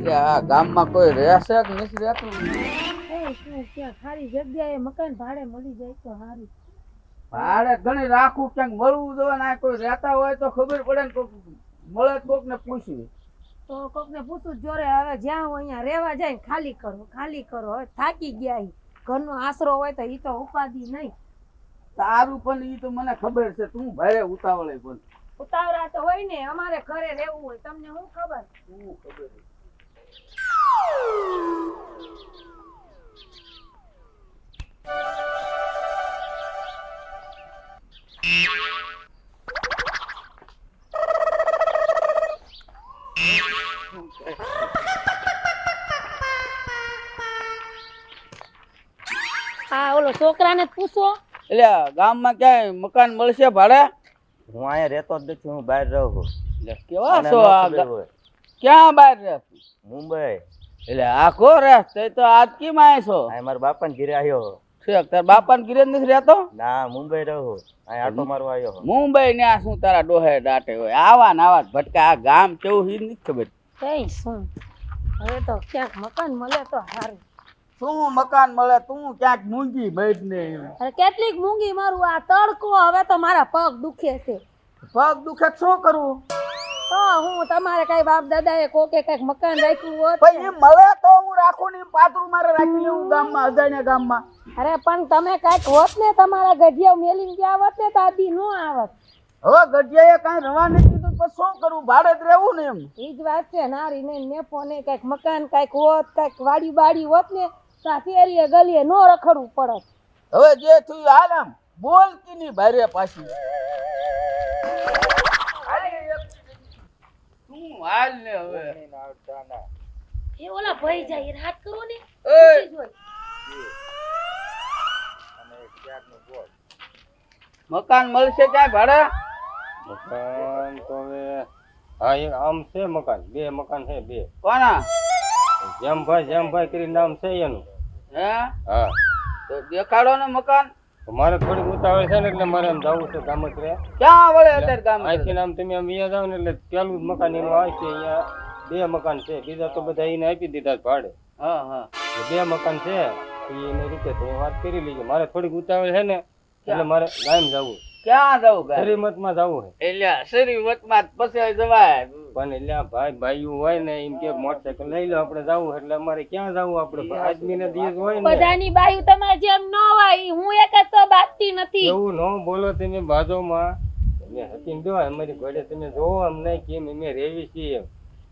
કે આ ગામમાં કોઈ રહેશે કે નથી રહેતું? શું ક્યાં સારી જગ્યાએ મકાન ભાડે મળી જાય તો સારું. ભાડે ઘણી રાખવું ક્યાંક મળવું જોઈએ ને. કોઈ રહેતા હોય તો ખબર પડે ને. કોક મળે કોક ને પૂછ્યું તો કોકને પૂછું જોરે હવે જ્યાં હું અહીંયા રહેવા જાય ને ખાલી કરો હવે થાકી ગયા ઈ. ઘરનો આશરો હોય તો ઈ તો ઉપાધિ નહીં. તારું પણ ઈ તો મને ખબર છે. તું ભારે ઉતાવળે પણ ઉતાવળા તો હોય ને. અમારે ઘરે રહેવું હોય તમને શું ખબર? શું ખબર છે? હા ઓલો છોકરાને પૂછો. એટલે ગામમાં ક્યાંય મકાન મળશે ભાડે? હું અહીંયા રહેતો જ નથી, હું બહાર રહું છું. એટલે કેવા મને છો? ન આ ખબર હોય. ક્યાં બહાર રહે? મુંબઈ. એટલે આખો રહે તો આજ કેમ આય છો? અહીં મારા બાપાને ઘરે આવ્યો. ઠીક, તાર બાપાને ઘરે નથી રહેતો? ના, મુંબઈ રહું. અહીં આટો મારવા આવ્યો. મુંબઈ ને શું તારા ડોહે દાટે હોય? આવા ને આવા જ ભટકા. આ ગામ કેવું ઈ નથી ખબર. એ શું હવે તો ક્યાંક મકાન મળે તો સારું. શું મકાન મળે? તું ક્યાંક મૂંગી બેઠ ને. અરે કેટલીક મૂંગી મારું આ તડકો. હવે તો મારા પગ દુખે છે. પગ દુખે શું કરવું? તો હું તમારે કઈ બાપ દાદાએ કોકે કઈક મકાન રાખ્યું હોત. ભાઈ એ મળે તો હું રાખું ને. પાતરું મારે રાખી લેવું ગામમાં, અજાણ્યા ગામમાં. અરે પણ તમે કઈક હોત ને તમારા ગઢિયા મેલીને ગયા હોત ને તો આદી નો આવત. હવે ગઢિયાએ કાંઈ રવા નથી કીધું તો શું કરવું? ભાડે જ રહેવું ને. એમ ઈ જ વાત છે. નારી ને નેપો ને કઈક મકાન કઈક હોત, કઈક વાડી બાડી હોત ને તો આ શેરીએ ગલીએ નો રખડવું પડત. હવે જે થયું હાલ. આમ બોલ કે ની ભારે પાછી તું હાલ ને. હવે એ ઓલા ભાઈ જાય રાત કરો ને. મકાન મળશે ક્યાંય ભાડે? મકાન તો હવે હા એક આમ છે મકાન, બે મકાન છે, બે. કોના? જેમભાઈ કરીને નામ છે એનું. હે? હા તો દેખાડો ને મકાન. તો મારે થોડીક ઉતાવળ છે ને એટલે મારે આમ જવું છે ગામત્રે. ક્યાં વળે અત્યારે ગામ? અહીંથી આમ તમે આમ અહીંયા જાવ ને એટલે પેલું જ મકાન એનું આવશે. અહીંયા બે મકાન છે, બીજા તો બધા એને આપી દીધા છે ભાડે. હા હા, બે મકાન છે એને રીતે તો વાત કરી લીધી. મારે થોડીક ઉતાવળ છે ને એટલે મારે ગામ જવું. ક્યાં જવું? શરીમતમાં જવું છે. એટલે શરીમતમાં પછી જવાય. પણ એટલે ભાઈ ભાઈઓ હોય ને એમ કે મોટરસાયકલ લઈ લો આપણે જવું. એટલે અમારે ક્યાં જવું? આપણે આદમી ને દિવસ હોય ને. બધાની બાયુ તમારે જેમ ન હોય. હું એક જ તો બાજતી નથી. એવું ન બોલો તમે બાજુમાં. તમે હકીમ જો અમારી ઘોડે તમે જોવો અમને કેમ અમે રેવી છીએ.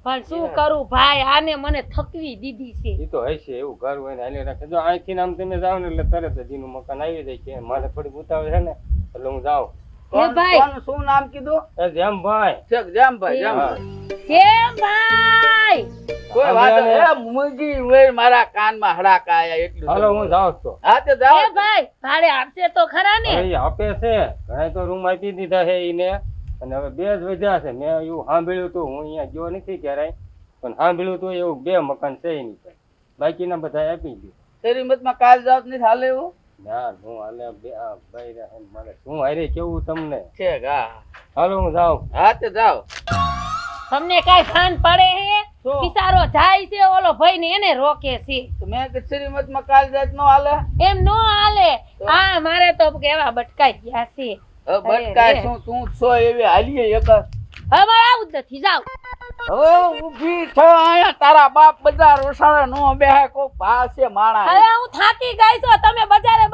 પણ શું કરું ભાઈ, આને મને થકવી દીધી છે. એ તો હશે એવું ઘર હોય ને હાલે રાખે. જો અહીંથી આમ તમે જાવ ને એટલે તરત જ એનું મકાન આવી જાય છે. મારે થોડીક ઉતાવળ છે ને એટલે હું જાઉં. કોણ શું નામ કીધું? જેમભાઈ. જેમભાઈ. જેમભાઈ કોઈ વાત હે મુંગી હોય મારા કાનમાં હડાકા આયા એટલું. હાલો હું જાઉં છું. હા તે જાવ. એ ભાઈ ભાડે આપશે તો ખરા ને? એ આપે છે. ઘણા તો રૂમ આપી દીધા છે એને. અને હવે બે જ વધ્યા છે. મેં એવું સાંભળ્યું હતું, હું અહીંયા ગયો નથી ક્યારેય, પણ સાંભળ્યું હતું એવું બે મકાન છે એની પાસે. બાકીના બધા આપી દે. શરીમતમાં કાલ જાવ નહીં હાલે એવું? ના હું હાલે બે ભાઈ રહે મારે શું હારે કેવું તમને છે. હા હાલો હું જાઉં. હા તે જાવ. તમને કઈ ભાન પડે હે? શું? પિસારો જાય છે ઓલો ભાઈ ને એને રોકે છે. તો મેં કે શરીમતમાં કાલ જાત નો હાલે? એમ નો હાલે. હા મારે તો કેવા બટકાઈ ગયા છે. હવે બટકાય શું? તું છો એવી હાલીએ એક. હવે મારે આવું જ નથી. જાવ હવે ઊભી છો આયા. તારા બાપ બધા રોસાળે નો બેહે. કોક પાસે માણા. હવે હું થાકી ગઈ છું. તમે બજારે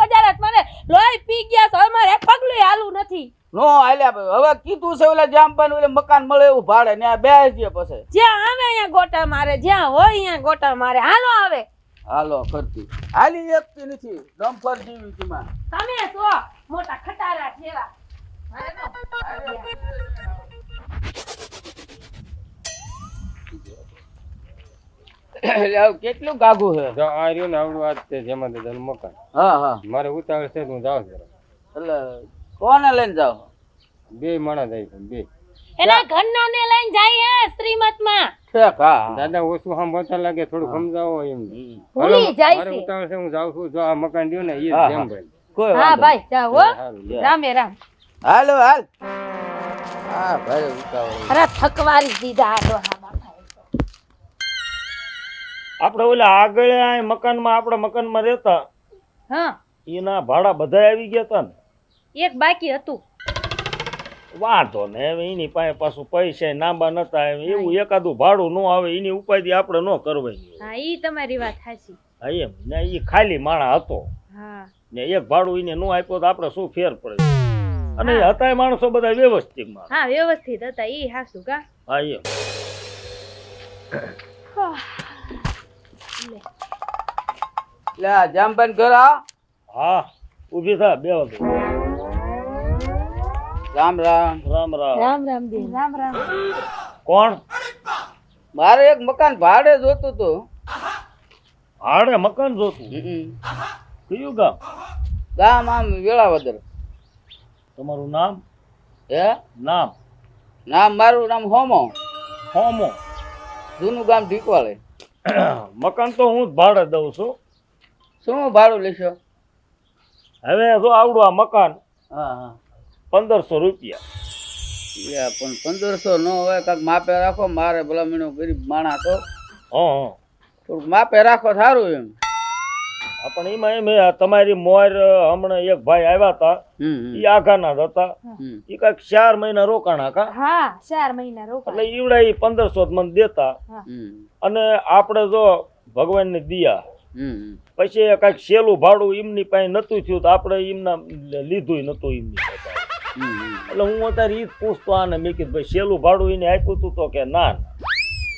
મને લોહી પી ગયા છો. હવે મારે એક પગલું હાલું નથી. નો હાલ્યા ભાઈ. હવે કીધું છે ઓલા જામપાન ઓલે મકાન મળે એવું ભાડે ને આ બેસજે પછી. જ્યાં આવે અહીંયા ગોટા મારે, જ્યાં હોય અહીંયા ગોટા મારે. હાલો આવે. હાલો કરતી હાલી એકતી નથી. ડમ્પર જેવી તેમાં તમે છો મોટા ખટારા જેવા. મારે તો કેટલું ગાગું છે? જો આ રહ્યું ને આવડું વાત છે જેમાં દાદાનું મકાન. હા હા. મારે ઉતાવળ છે હું જાઉં છું. એટલે કોને લઈને જાવ? બે માણસ જાય છે, બે. એના ઘરના ને લઈને જાય હે શ્રીમતમાં. ઠીક. હા દાદા ઓછું સાંભળતા લાગે, થોડું સમજાવો એમ. ભૂલી જાય મારે છે. ઉતાવળ છે હું જાઉં છું. જો આ મકાન રહ્યું ને એ હા, જેમ હા. ભાઈ. કોઈ હા વાંધો ભાઈ જાઓ હો. સારું. રામે રામ. હાલો હાલ. હા ભાઈ ઉતાવળ. અરે થકવારી દીધા આ ડોહા બાપા. આપણે ઓલા આગળ આ મકાનમાં આપણા મકાનમાં રહેતા હા એના ભાડા બધા આવી ગયા હતા ને એક બાકી હતું. વાંધો ને હવે એની પાસે પાછું પૈસા નાંબા નતા એવું એકાદું ભાડું ન આવે એની ઉપાધિ આપણે ન કરવાની હા ઈ તમારી વાત સાચી. હા એમ ને એ ખાલી માણા હતો હા ને એક ભાડું એને ન આપ્યો તો આપણે શું ફેર પડે અને એ હતા માણસો બધા વ્યવસ્થિત માણસ હા વ્યવસ્થિત હતા ઈ હાસુ કા. હા એમ લે આ જામભાઈ ઘર આ હા ઊભી થા બે વાગે રામ રામ. રામ રામ રામ રામ બેન. રામ રામ. કોણ મારે એક મકાન ભાડે જોતું હતું. હાડે મકાન જોતું હમ. કયું ગામ ગામ આમ વેળાવદર. તમારું નામ હે નામ નામ મારું નામ હોમો. હોમો જૂનું ગામ ઢીકવાળે. મકાન તો હું જ ભાડે દઉં છું શું ભાડું લેશો? હવે જો આવડું આ મકાન હા હા 1500 રૂપિયા યા પણ 1500 નો હોય કાંક માપે રાખો. મારે ભલામણો ગરીબ માણસ તો હા થોડુંક માપે રાખો સારું એમ. હા પણ એમાં એમ હે, તમારી મોર હમણાં એક ભાઈ આવ્યા હતા એ આઘાના જ હતા હમ. એ કાંઈક 4 મહિના રોકાણા કા હા 4 મહિના રોકાણ. એટલે ઈવડા ઈ 1500 મને દેતા હમ. અને આપણે જો ભગવાનને દિયા હમ. પછી કાંઈક સેલું ભાડું એમની પાસે નતું થયું તો આપણે એમના લીધું નતું એમની પાસે. હમ. એટલે હું અત્યારે ઈ જ પૂછતો આને મેં કીધું ભાઈ સેલું ભાડું એને આપ્યું હતું તો કે ના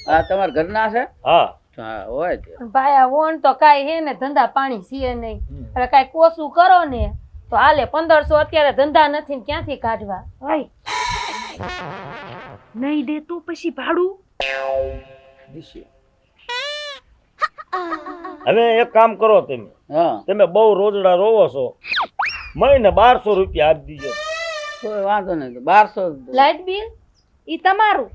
આ તમારા ઘરના છે? હા હા હોય તે. ભાઈ આ વોન તો કાંઈ હે ને ધંધા પાણી છે નહીં. એટલે કાંઈ કોસું કરો ને તો હાલે. 1500 અત્યારે ધંધા નથી ને ક્યાંથી કાઢવા હોય. નહીં દે તું પછી ભાડું. હવે એક કામ કરો તમે હા તમે બહુ રોજડા રોવો છો મહિને 1200 રૂપિયા આપી દીજો કોઈ વાંધો નહીં. 1200 લાઇટ બિલ ઈ તમારું.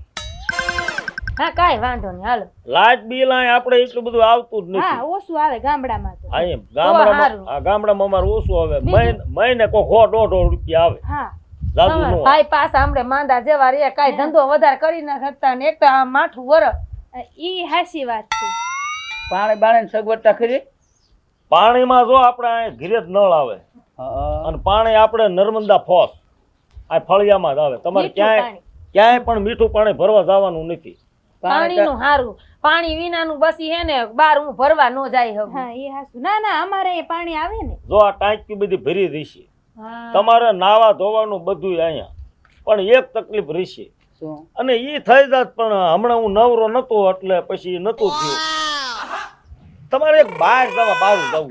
હા કાંઈ વાંધો નહીં હાલો. લાઇટ બિલ આપણે એટલું બધું આવતું જ હા નથી ઓછું આવે ગામડામાં તો. હા એમ ગામડામાં હારું. આ ગામડામાં અમારું ઓછું આવે બીજું? મહિને કોઈ 100-150 રૂપિયા આવે હા જાદુ તમારા નો ભાઈ પાછા હમણે માંદા જેવા રે કાંઈ ધંધો વધારે કરી ના શકતા ને એક તો આ માઠું વરસ. ઈ હાચી વાત છે. પાણી બાણી સગવડતા ખરી? પાણીમાં જો આપણે અહીં ઘીરે જ નળ આવે હા. અને પાણી આપણે નર્મદા ફોસ આ ફળિયામાં જ આવે તમારે મીઠું ક્યાંય પાણી. ક્યાંય પણ મીઠું પાણી ભરવા જવાનું નથી પાણીનું હારું. પાણી વિનાનું બસી હે ને બાર હું ભરવા નો જાય હવે. હા એ હાસુ. ના ના અમારે એ પાણી આવે ને. જો આ ટાંકી બધી ભરી રહેશે તમારે નાવા ધોવાનું બધું અહીંયા પણ એક તકલીફ રહેશે શું? અને ઈ થઈ જાત પણ હમણાં હું નવરો નતો એટલે પછી નતું થયું તમારે એક બહાર જવું જોઈએ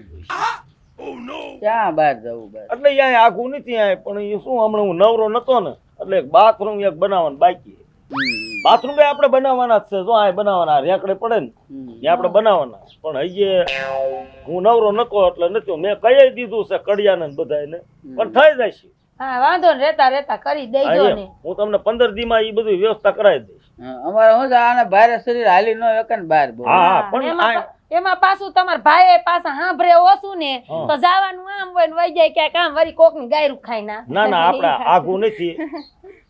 ક્યાં બહાર જવું? બહાર એટલે અહીંયા આઘું નથી આય પણ એ શું હમણાં હું નવરો નતો ને એટલે એક બાથરૂમ એક બનાવવાનું બાકી બાથરૂમ કઈ આપણે બનાવવાના જ છે જો આ બનાવવાના રેકડે પડે ને એ આપણે બનાવવાના પણ હજી હું નવરો નતો એટલે નથી મેં કહી દીધું છે કડિયાને ને બધાને પણ થઈ જશે હા વાંધો ને રેતા રેતા કરી દેજો ને. હું તમને 15 દીમાં એ બધી વ્યવસ્થા કરાવી દઈશ અમારે શું છે આને ભારે શરીર હાલી ન શકે ને બહાર બહુ. હા હા, પણ એમાં પાછું તમારા ભાઈ પાછા સાંભળે ઓછું ને હા. તો જવાનું આમ હોય ને વહી જાય ક્યાંક આમ વળી કોક ની ગાયરું ખાઈ ના. ના આપણે આઘું નથી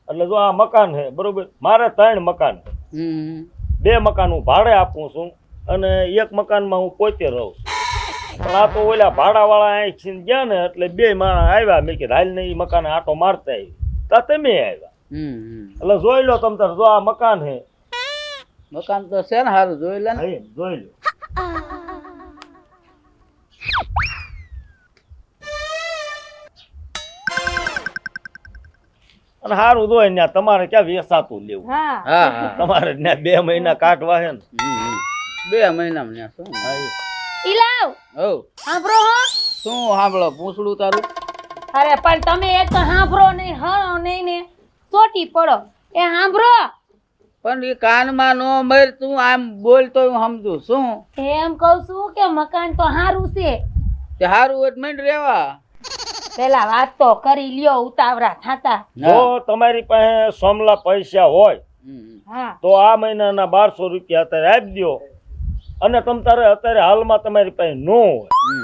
એટલે જો આ મકાન છે બરોબર મારે 3 મકાન છે હમ. 2 મકાન હું ભાડે આપું છું અને 1 મકાનમાં હું પોતે રહું છું પણ આ તો ઓલા ભાડાવાળા અહીં છીન ગયા ને એટલે 2 માણસ આવ્યા મેં કીધું હાલ ને એ મકાને આટો મારતા આવી તો તમે આવ્યા હમ. એટલે જોઈ લો તમ તાર જો આ મકાન છે મકાન તો છે ને સારું જોઈ લે ને. જોઈ લો અને સારું જોઈ ને તમારે ક્યાં વેસાતું લેવું હા હા હા. તમારે ત્યાં 2 મહિના કાઢવા છે ને હમ. 2 મહિનામાં ન્યા શું? ઈ લાવ હઉ. સાંભળો હો. શું સાંભળો પૂછડું તારું? અરે પણ તમે એક તો સાંભળો નહીં હણો નહીં ને ચોટી પડો. એ સાંભળો પણ એ કાનમાં નો મર તું આમ બોલતો હું સમજુ શું એમ કઉ છું કે મકાન તો સારું છે. તે સારું હોય તો માંડ રેવા. પેલા વાત તો કરી લ્યો ઉતાવળા થાતા. જો તમારી પાસે સોમલા પૈસા હોય હમ. હા તો આ મહિનાના 1200 રૂપિયા અત્યારે આપી દો અને તમ તારે અત્યારે હાલમાં તમારી પાસે ન હોય હમ.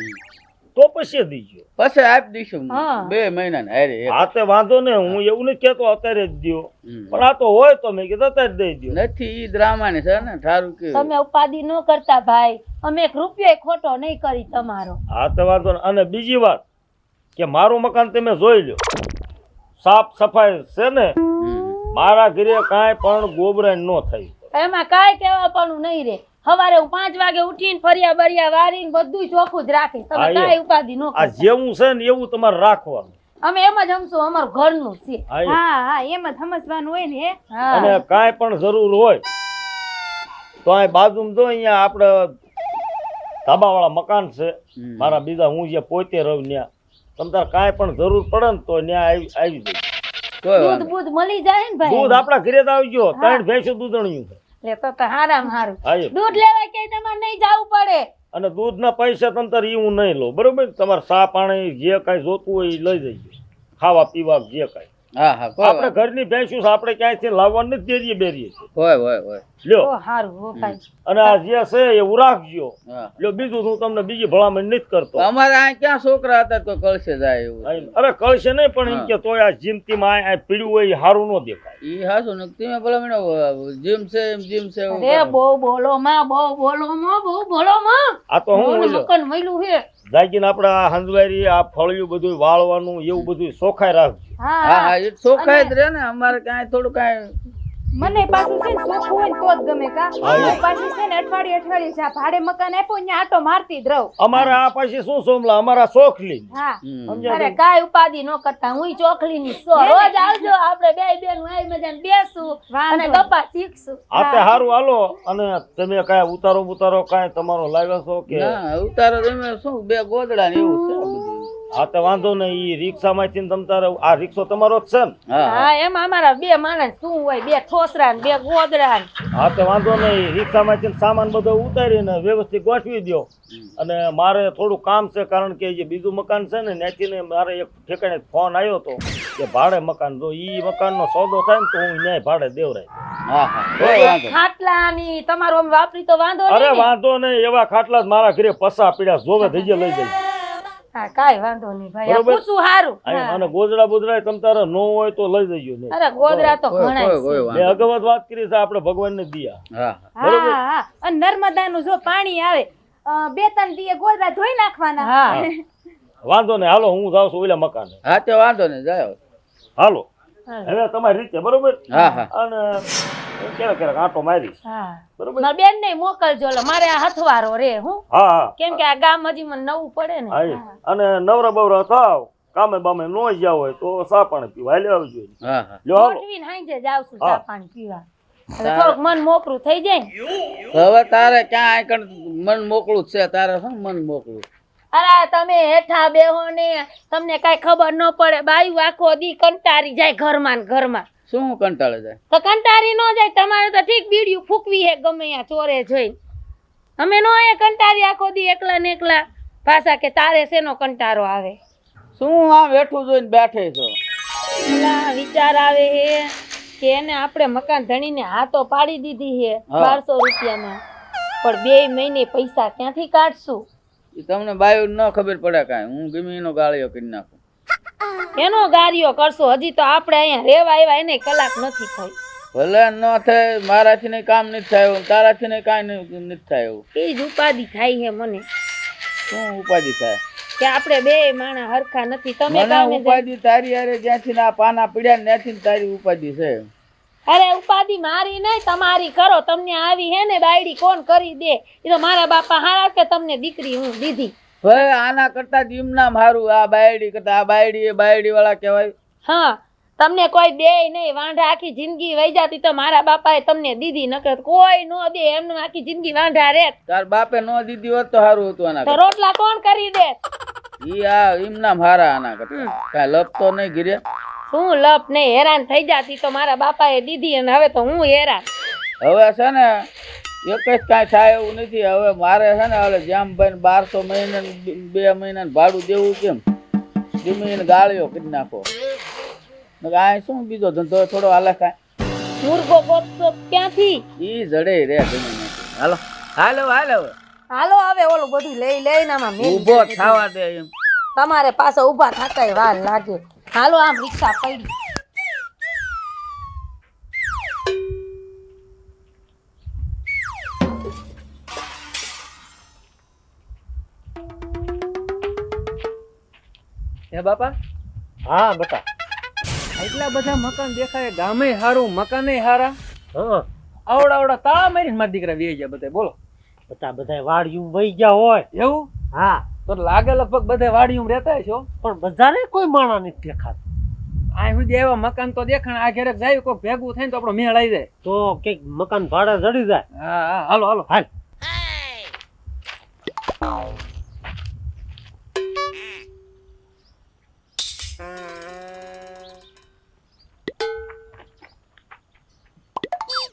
તો પછી દીજો. પછી આપી દઈશું હા. 2 મહિના હારે એક. આ તે વાંધો ને, હું એવું નથી કહેતો અત્યારે જ દ્યો, હમ. પણ આ તો હોય તો મેં કીધું અત્યારે જ દઈ દ્યો. નથી ઈ ડ્રામાની છે ને ઠારું કે તમે ઉપાધિ ન કરતા ભાઈ, અમે 1 રૂપિયો ખોટો નહીં કરી તમારો. આ તો વાંધો ને. અને બીજી વાત કે મારું મકાન તમે જોઈ લો, સાફ સફાઈ છે ને, મારા ઘરે કાંઈ પણ ગોબરાઈ ન થાય. એમાં કાંઈ કહેવા પણ નહીં રે. સવારે હું 5 વાગે ઉઠીને ફરિયા બરિયા વારીને બધું ચોખ્ખું જ રાખીશ. તમે હા, કાંઈ ઉપાધિ ન આ કરતા. જેવું છે ને એવું તમારે રાખવાનું. અમે એમ જ સમજો અમારું ઘરનું છે. હા, એ. હા એમ જ સમજવાનું હોય ને. હા. અને કાંઈ પણ જરૂર હોય તો અહીં બાજુમાં જો, અહીંયા આપણે ધાબાવાળા મકાન છે મારા બીજા, હું જે પોતે રહું ત્યાં. તમ તારે કાંઈ પણ જરૂર પડે ને તો ત્યાં આવી જાય. કોઈ દૂધ વાંધો બૂધ મળી જાય ને ભાઈ. દૂધ આપણા ઘરે જ આવી ગયો, 3 ભેંસો દૂધણિયું છે. એટલે તો હારામાં હારું. હા, એ. દૂધ લેવા ક્યાંય તમારે નહીં જવું પડે. અને દૂધના પૈસા તમ તારે હું નહીં લો, બરોબર? તમારે ચા પાણી જે કાંઈ જોતું હોય એ લઈ જઈએ, ખાવા પીવા જે કાંઈ. હા હા કોઈ આપણે વાંધો. ઘરની ભેંસું છે, આપણે ક્યાંયથી લાવવાનું નથી, ડેરીએ બેરીએ છે. હોય લ્યો, ઓ હારું હો ભાઈ. અને આ જે છે એવું રાખજો. હા. લ્યો, બીજું હું તમને બીજી ભલામણ નથી કરતો. અમારે આ ક્યાં છોકરા હતા તો કળશે જાય એવું અરે કળશે નહીં, પણ એમ હા. કે તોય આ જિંદગીમાં આ પીડ્યું હોય એ સારું ન દેખાય. ઈ હાસું ને તમે ભલા મને જીમ છે એમ જીમ છે એવું અરે કરો. બહુ બોલો માં, બહુ બોલો માં, બહુ બોલો માં. આ તો હું મને મકાન મળ્યું છે. જાગીને આપણે આ હંજવારી આ ફળિયું બધું વાળવાનું એવું બધું ચોખાઈ રાખજો. હા હા હા એ ચોખ્ખાઈ જ રહે ને અમારે કાંઈ થોડું કાંઈ મને પાછું છે ને ચોખ્ખું હોય ને તો જ ગમે કા. હા, એ. હું પાછી છે ને અઠવાડિયે જ્યાં ભાડે મકાન આપ્યું ને આટો મારતી જ રહું. અમારે આ પછી શું સોમલા, અમારા ચોખલી. હા સમજ્યા અરે તમે? કાંઈ ઉપાધિ ન કરતા, હું ચોખલી ની છો. રોજ આવજો, આપણે બે બેન આવી મજાને બેસું અને વાંધો ગપ્પા શીખશું. આ તે સારું હાલો. અને તમે કાંઈ ઉતારો કાંઈ તમારો લાવ્યા છો કે? ના ઉતારો તમે શું 2 ગોદડા ને એવું છે આ બધું. આ તો વાંધો નહીં, ઈ રિક્ષામાંથી ને તમ તારે આ રિક્ષો તમારો જ છે ને? હા હા હા એમાં અમારા 2 માણસ શું હોય, 2 ઠોસરા ને 2 ગોદડા ને. હા તો વાંધો નહીં, રિક્ષામાંથી સામાન બધો ઉતારીને વ્યવસ્થિત ગોઠવી દો. અને મારે થોડું કામ છે, કારણ કે જે બીજું મકાન છે ને ત્યાંથી ને મારે એક ઠેકાણે ફોન આવ્યો હતો કે ભાડે મકાન, જો ઈ મકાનનો સોદો થાય ને તો હું ન્યાય ભાડે દેવરાય. હા હા કોઈ વાંધો. ખાટલા ની તમારું આમ વાપરી તો વાંધો અરે નહીં ને? વાંધો નહીં, એવા ખાટલા જ મારા ઘરે પસા પીડ્યા, જોવે થઈ લઈ જાય. હા કાંઈ વાંધો નહીં ભાઈ, આ બરોબર. પૂછું હારું. અને ગોદડા બોદડા તમ તારે ન હોય તો લઈ જજો ને. અરે ગોદરા તો કોઈ ઘણા કોઈ છે. મેં વાંધો. અગાઉ જ વાત કરી છે, આપણે ભગવાનને દિયા. હા બરોબર. હા હા અને નર્મદાનું જો પાણી આવે 2-3 દીએ ગોદરા ધોઈ નાખવાના. હા વાંધો નહીં, હાલો હું જાઉં છું ઓલા મકાને. હા તે વાંધો નહીં જાઓ. હાલો હા. હવે તમારી રીતે, બરોબર? હા હા અને ક્યારેક આંટો મારીશ, હા બરોબર? મારા બેન ને મોકલજો, લે મારે આ હથવારો રે હું, હા હા કેમ કે આ ગામ હજી મને નવું પડે ને. હા, એ. અને નવરા બવરા થાવ, કામે બામે નો જ્યાં હોય તો સા પાણી પીવા હાલે આવજો. હા હા લ્યો હાલો. ગોઠવીને હાંજે જાવશું હા. ચા પાણી પીવા, એટલે થોડુંક મન મોકળું થઈ જાય ને. હવે તારે ક્યાં આઈકણ મન મોકળું જ છે, તારે શું મન મોકળું? અરે તમે હેઠા બેહો ને તમને કઈ ખબર ન પડે, બાયું આખો દી કંટારી જાય ઘરમાં ને ઘરમાં. શું કંટાળે જાય? તો કંટારી ન જાય, તમારે તો ઠીક બીડિયું ફૂકવી હે ગમે ત્યાં ચોરે જોઈ. અમે નો એ કંટારી આખો દી એકલા ને એકલા, પાછા કે તારે શેનો કંટારો આવે. શું આમ બેઠું જોઈને બેઠે છો? પેલા વિચાર આવે હે કે એને આપણે મકાન ધણીને હાથો પાડી દીધી હે હા. 1200 રૂપિયામાં, પણ 2 મહિને પૈસા ક્યાંથી કાઢશું? ઈ તમને બાયું ન ખબર પડે કાંઈ, હું ગમે એનો ગાળિયો કરી નાખું. એનો ગારિયો કરશો, હજી તો આપણે અહીંયા રેવા આવ્યા એને કલાક નથી થઈ. ભલે ન થાય, મારાથી નહીં કામ નથી થાય એવું, તારાથી નહીં કાંઈ નથી થાય એવું. એ જ ઉપાધિ થાય છે મને શું ઉપાધિ થાય? કે આપણે 2 માણા હરખા નથી. તમે મને કામે જાય. ઉપાધિ તારી હારે જ્યાંથી ના પાના પીડ્યા ને ત્યાંથી તારી ઉપાધિ છે. અરે ઉપાધિ મારી નહીં તમારી કરો. તમને આવી હે ને બાયડી કોણ કરી દે? એ તો મારા બાપા હારા કે તમને દીકરી હું દીધી. ભાઈ આના કરતા જીમના મારું આ બાયડી કરતા આ બાયડી એ બાયડી વાળા કહેવાય. હા તમને કોઈ દે નહીં, વાંઢા આખી જિંદગી વહી જાતી તો મારા બાપાએ તમને દીધી, નકર કોઈ નો દે, એમને આખી જિંદગી વાંઢા રહેત. તાર બાપે નો દીધી હોત તો સારું હતું આના તો કરતા. રોટલા કોણ કરી દે? ઈ આ એમના હારા આના કરતા. કાંઈ લપ તો નહીં ગીરે. શું લપ નહીં, હેરાન થઈ જાતી તો મારા બાપાએ દીધી અને હવે તો હું હેરાન. હવે છે ને એક જ કાંઈ થાય એવું નથી. હવે મારે છે ને હવે જામભાઈ 1200 મહિને 2 મહિનાનું ભાડું દેવું કેમ? જમીન ગાળ્યો કરી નાખો. આ શું બીજો ધંધો થોડો હાલે કાંઈ? મુર્ગો ગોતશો ક્યાંથી? ઈ જડે રે જમીન. હાલો હાલો હાલો હાલો હવે ઓલું બધું લઈ લઈને આમાં મેલી ઊભો દે. થવા દે એમ. તમારે પાછા ઊભા થતાય વાર લાગે. હાલો આમ રિક્ષા પડી. હે બાપા હા બેટા એટલા બધા મકાન દેખાય, ગામે હારું, મકાને હારા, હા આવડા તાળા મારીને મારા દીકરા વી ગયા બધા. બોલો બેટા બધા વાડિયું વહી ગયા હોય એવું? હા તો લાગે લગભગ બધા વાડીયું રહેતા છો. પણ બધાને કોઈ માણા નથી દેખાતું. આ સુધી એવા મકાન તો દેખાણ, આ ઘેરે જાય કોઈ ભેગું થાય ને તો આપણો મેળ આવી જાય. તો કઈક મકાન ભાડે જડી જાય. હા હા, હાલો હાલો. હાલ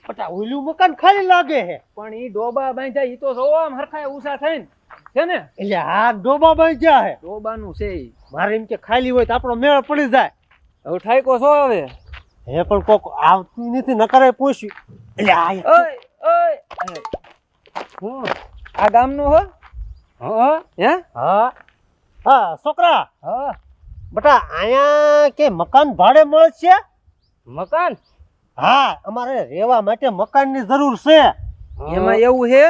બેટા ઓલું મકાન ખાલી લાગે છે. પણ ઈ ડોબા બાંધ્યા ઈ તો જો આમ હરખાય ઊંચા થઈને છે ને. એટલે આ ડોબા બાંધ્યા છે. ડોબાનું છે ઈ. મારે એમ કે ખાલી હોય તો આપણો મેળ પડી જાય. હવે ઠાઈકો છો હવે. હે પણ કોક આવતું નથી, નકરે પૂછ્યું. એટલે આ ઓય ઓય હું. આ ગામનું હો? હા હે? હા હા છોકરા, હા. બેટા અહીંયા કે મકાન ભાડે મળશે? મકાન હા, અમારે રહેવા માટે મકાનની જરૂર છે. એમાં એવું છે,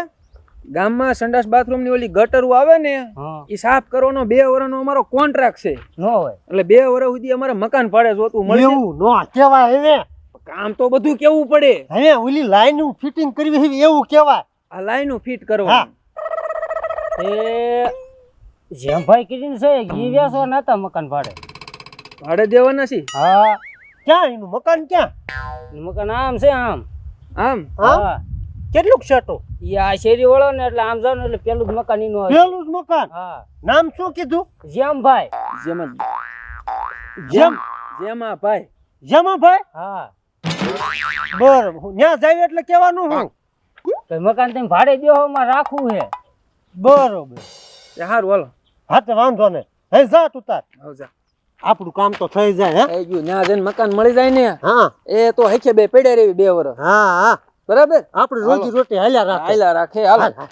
ગામમાં સંડાસ બાથરૂમ ની ઓલી ગટરો આવે ને ઈ સાફ કરવાનો 2 વર્ષનો અમારો કોન્ટ્રાક્ટ છે. નો હોય એટલે 2 વર્ષ સુધી અમારે મકાન ભાડે જોતું મળે. એવું નો કહેવાય. હવે કામ તો બધું કેવું પડે. હવે ઓલી લાઈન ફિટિંગ કરવી છે એવું કહેવાય. આ લાઈનો ફિટ હા. કરવાની. એ જેમભાઈ કીધું છે ઈ વેસો નતા મકાન ભાડે. ભાડે દેવાના છે. હા ક્યાં એનું મકાન ક્યાં? મકાન આમ છે આમ. આમ હા કેટલુંક સેટું? ઈ આ શેરી વળો ને એટલે આમ જાવ ને એટલે પેલું જ મકાન ઈનું આવે. પેલું જ મકાન. હા નામ શું કીધું? જેમભાઈ. જેમાં જેમ જેમાં ભાઈ. જેમાભાઈ. હા બરોબર, ત્યાં જાય એટલે કહેવાનું હું. તો મકાન તમે ભાડે દેવો માં રાખવું છે. બરોબર, સારું હાલો. હા તો વાંધો નહીં. હે જા તું તાર, આવજા. આપણું કામ તો થઈ જાય. હે એ ગયું ત્યાં જઈને મકાન મળી જાય ને હા એ તો હેખે બે પડ્યા રેવી 2 વર્ષ. હા હા, બરાબર. આપણે રોજી રોટી હાલ્યા રાખે. હાલ્યા રાખે. હાલો. હાલ, હાલ.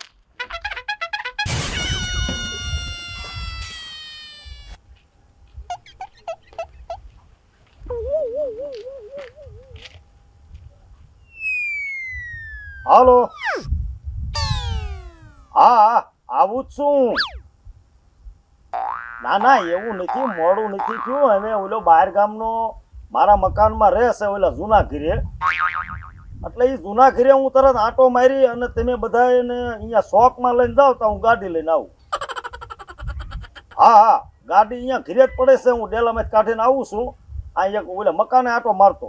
હાલો. હા આવું જ છું. ના ના એવું નથી, મોડું નથી થયું. હવે ઓલો બહાર ગામનો મારા મકાનમાં રહેશે ઓલા જૂના ઘરે, એટલે એ જૂના ઘરે હું તરત આંટો મારી અને તમે બધા એને અહીંયા શોખમાં લઈને જાવ તો હું ગાડી લઈને આવું. હા હા, ગાડી અહીંયા ઘરે જ પડે છે, હું ડેલામાં કાઢીને આવું છું. અહીંયા ઓલા મકાને આંટો મારતો.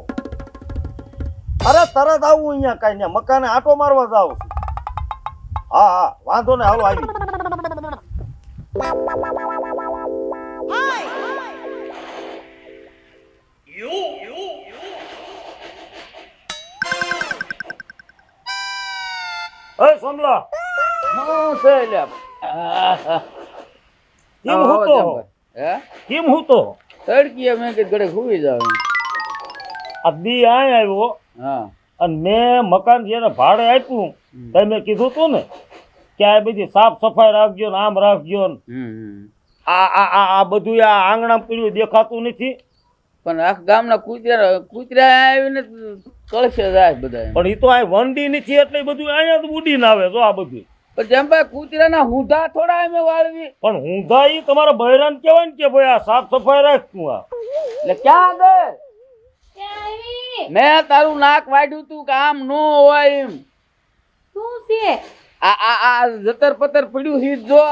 અરે તરત આવું અહીંયા, કાંઈ ને મકાને આંટો મારવા જાઉં છું. હા હા વાંધો ને, હાલો આવી. સમલા શું છે લ્યા? આહા. કેમ આવો, હું તો જમભાઈ. હે? કેમ હું તો તડકી મેં કીધું ઘડે હુઈ જાવ. આ દી આય આવ્યો હા. અને મેં મકાન જેને ભાડે આપ્યું તો મેં કીધું તું ને કે આ બધી સાફ સફાઈ રાખજો ને આમ રાખજો ને આ આ આ આ બધું આ આંગણા પીળ્યું દેખાતું નથી. પણ આખા ગામના કૂતરા કૂતરા આવીને કળશે જાય બધા. પણ એ તો આ વંડી નથી એટલે ઈ બધું અહીંયા જ ઉડીને આવે. જો આ બધું પણ જમભાઈ કૂતરાના હુંધા થોડા અમે વાળવી. પણ ઊંધા ઈ તમારા બહેરાન કહેવાય ને કે ભાઈ આ સાફ સફાઈ રાખતું. આ એટલે ક્યાં ગઈ? મેં તારું નાક વાઢ્યું તું કે આમ નો હોય એમ. શું છે? આ આ આ જતર પતર પડ્યું હીજ જો.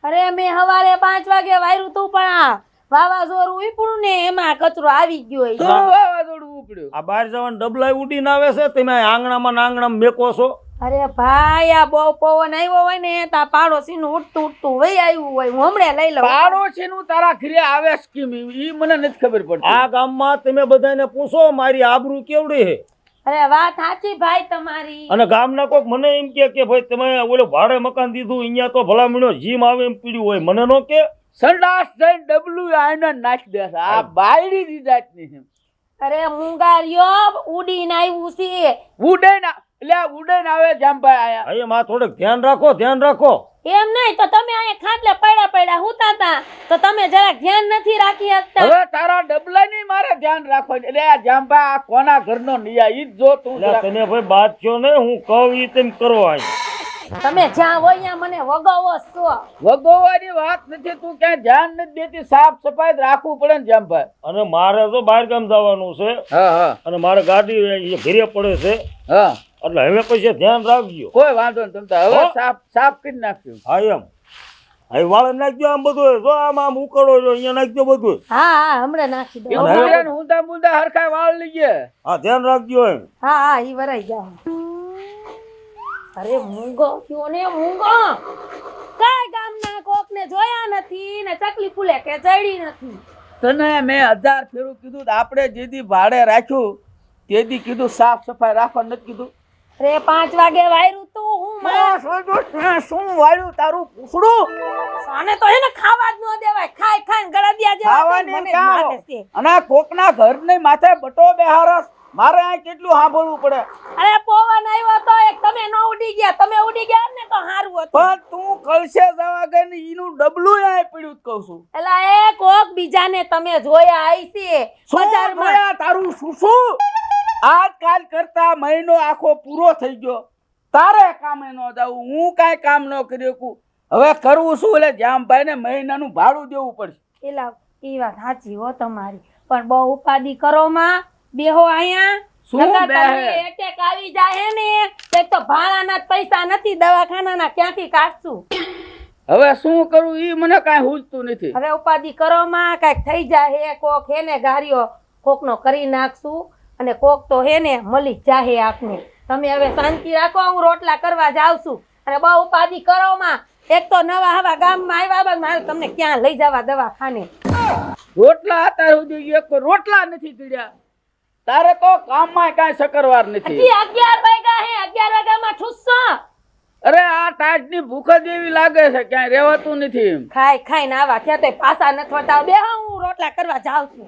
અરે મેં સવારે 5 વાગે વાયરું તું, પણ આ વાવાઝોડું ઉપડ્યું ને એમાં કચરો આવી ગયો. શું વાવાઝોડું ઉપડ્યું? આ બહાર જવાના ડબલા ઉડીને આવે છે, તમે આ આંગણામાં ને આંગણામાં મેકો છો. અરે ભાઈ, આ બહુ પવન આવ્યો હોય ને તા પાડોશીનું ઉઠતું ઉઠતું વહી આવ્યું હોય. હું હમણાં લઈ લઉં. પાડોશીનું તારા ઘરે આવે સ્કીમ ઈ મને નથી ખબર પડતી. આ ગામમાં તમે બધાને પૂછો મારી આબરૂ કેવડી છે. અરે વાત સાચી ભાઈ તમારી. અને ગામના કોક મને એમ કે ભાઈ તમે ઓલો ભાડે મકાન દીધું અહીંયા તો ભલા મીણો જીમ આવે એમ પીડ્યું હોય. મને નો કે સંડાસ જઈને ડબલું આઈને નાખી દેશે. આ બાયડી દી જાતની છે. અરે મુંગારીઓ ઉડીને આવ્યું છે. ઉડે ના એટલે આ ઉડે ને આવે જામભાઈ આયા અહીંયા માં થોડુંક ધ્યાન રાખો એમ નહીં તો તમે અહીંયા ખાટલે પડ્યા હુતા તા તો તમે જરાક ધ્યાન નથી રાખી શકતા. હવે તારા ડબલા ની મારે ધ્યાન રાખો એટલે આ જામભાઈ આ કોના ઘરનો નિયા ઈ જ જો તું એટલે તને ભાઈ બાત છો ને હું કહું ઈ તેમ કરો અહીં તમે જ્યાં હોય ત્યાં મને વગાવો છો. વગોવાની વાત નથી તું ક્યાંય ધ્યાન નથી દેતી સાફ સફાઈ જ રાખવું પડે ને જામભાઈ અને મારે તો બહાર ગામ જવાનું છે હા અને મારે ગાડી અહીંયા ઘરે પડે છે હા એટલે હવે પછી ધ્યાન રાખજો કોઈ વાંધો નહીં તમતા હવે હો? સાફ કરી નાખ્યું હા એમ અહીં વાળ નાખજો આમ બધું જો આમ ઉકળો છો અહીંયા નાખજો બધું હા હમણાં નાખી દો. ઊંધા મૂંધા હરખા વાળ લીજે હા ધ્યાન રાખજો એમ હા ઈ વરાઈ જાવ. અરે મૂંગો થયો ને મૂંગો કઈ ગામના કોકને જોયા નથી ને ચકલી ફૂલે કે ચડી નથી. તને મેં 1000 ફેરું કીધું તો આપણે જેદી ભાડે રાખ્યું તેદી કીધું સાફ સફાઈ રાખવા નથી કીધું અરે 5 વાગે વાયરું તું હું શું વાળ્યું તારું પૂછડું સાને તો એને ખાવા જ ન દેવાય ખાઈ ખાઈને ગળદિયા જેવા ખાવાની થઈને મને ક્યાં? મારે છે. અને આ કોકના ઘરની માથે બટો બેહારસ મારે આ કેટલું સાંભળવું પડે અરે પવન આવ્યો તો એક તમે ન ઉડી ગયા તમે ઉડી ગયા ને તો હારું હતું. પણ તું કલશે જવા ગઈ ને ઈનું ડબલું આય પડ્યું જ કહું છું એલા એ કોક બીજાને તમે જોયા આઈ છે શું બજારમાં. જોયા તારું શું આજકાલ કરતા મહિનો આખો પૂરો થઈ ગયો તારે કામે ન જાવું હું કાંઈ કામ ન કરી શકું હવે કરવું શું એટલે જામભાઈ ને મહિનાનું ભાડું દેવું પડશે એલા ઈ વાત સાચી હો તમારી પણ બહુ ઉપાધિ કરો માં બેહો આયા શું નકર બેહે? તમને એટેક આવી જાય ને એક તો ભાડાના જ પૈસા નથી દવાખાનાના ક્યાંથી કાઢશું. હવે શું કરું ઈ મને કાંઈ હુજતું નથી હવે ઉપાધિ કરો માં કાંઈક થઈ જાય હે કોક હે ને ગારીઓ કોકનો કરી નાખશું અને કોક તો હે ને મળી જ જાહે આપને. તમે હવે શાંતિ રાખો હું રોટલા કરવા જાઉં છું અને બહુ ઉપાધિ કરો માં એક તો નવા હવા ગામમાં આવ્યા બાદ મારે તમને ક્યાં લઈ જવા દવાખાને. રોટલા અત્યાર સુધી એક રોટલા નથી ચડ્યા તારે તો કામમાં કાંઈ શકરવાર નથી હજી 11 વાગ્યા હે 11 વાગ્યામાં ઠુસ્સો અરે આ ટાટની ભૂખ જ એવી લાગે છે ક્યાંય રહેવાતું નથી ખાઈ ખાઈને આવા ત્યાં તો પાછા નથી વટાવ બે હું રોટલા કરવા જાઉં છું.